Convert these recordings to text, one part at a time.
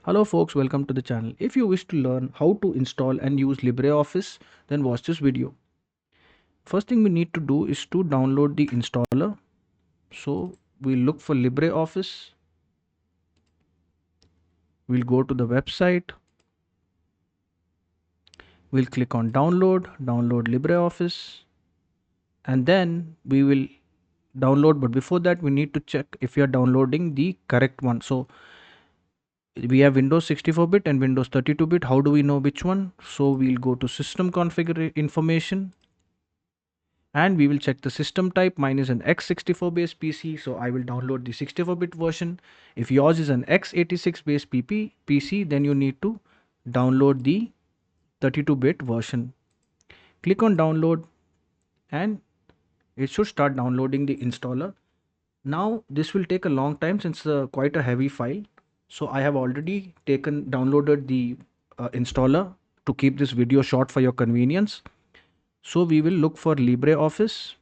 Hello folks, welcome to the channel. If you wish to learn how to install and use LibreOffice, then watch this video. First thing we need to do is to download the installer. So we'll look for LibreOffice. We'll go to the website. We'll click on download LibreOffice. And then we will download, but before that we need to check if you are downloading the correct one. So we have Windows 64-bit and Windows 32-bit. How do we know which one? So we'll go to system configuration information and we will check the system type. Mine is an x64 based PC, so I will download the 64-bit version. If yours is an x86 based PC, then you need to download the 32-bit version. Click on download and it should start downloading the installer. Now this will take a long time since quite a heavy file. So I have already downloaded the installer to keep this video short for your convenience. So we will look for LibreOffice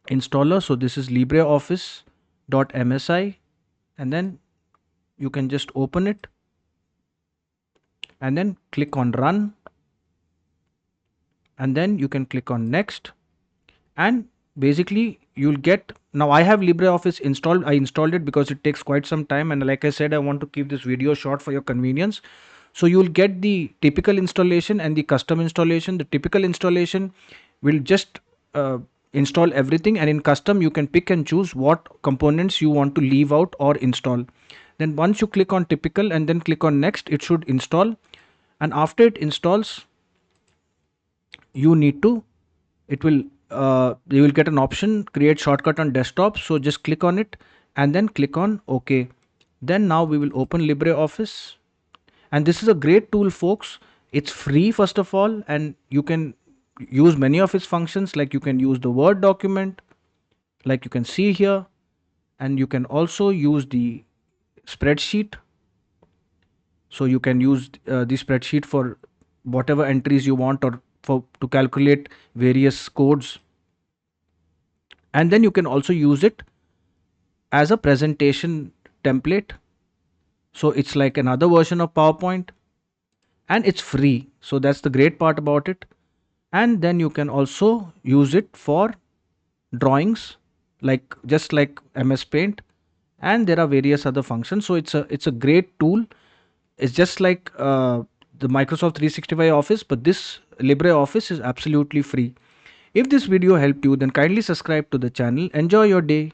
installer. So this is libreoffice.msi, and then you can just open it and then click on run, and then you can click on next, and basically you'll get, now I have LibreOffice installed. I installed it because it takes quite some time, and like I said, I want to keep this video short for your convenience. So you'll get the typical installation and the custom installation. The typical installation will just install everything, and in custom you can pick and choose what components you want to leave out or install. Then once you click on typical and then click on next, it should install, and after it installs, you need to it will you will get an option create shortcut on desktop. So just click on it and then click on OK. Then now we will open LibreOffice, and this is a great tool, folks. It's free first of all, and you can use many of its functions, like you can use the Word document like you can see here, and you can also use the spreadsheet. So you can use the spreadsheet for whatever entries you want, or for to calculate various codes. And then you can also use it as a presentation template. So it's like another version of PowerPoint, and it's free. So that's the great part about it. And then you can also use it for drawings, like just like MS Paint, and there are various other functions. So it's a great tool. It's just like the Microsoft 365 Office, but this LibreOffice is absolutely free. If this video helped you, then kindly subscribe to the channel. Enjoy your day.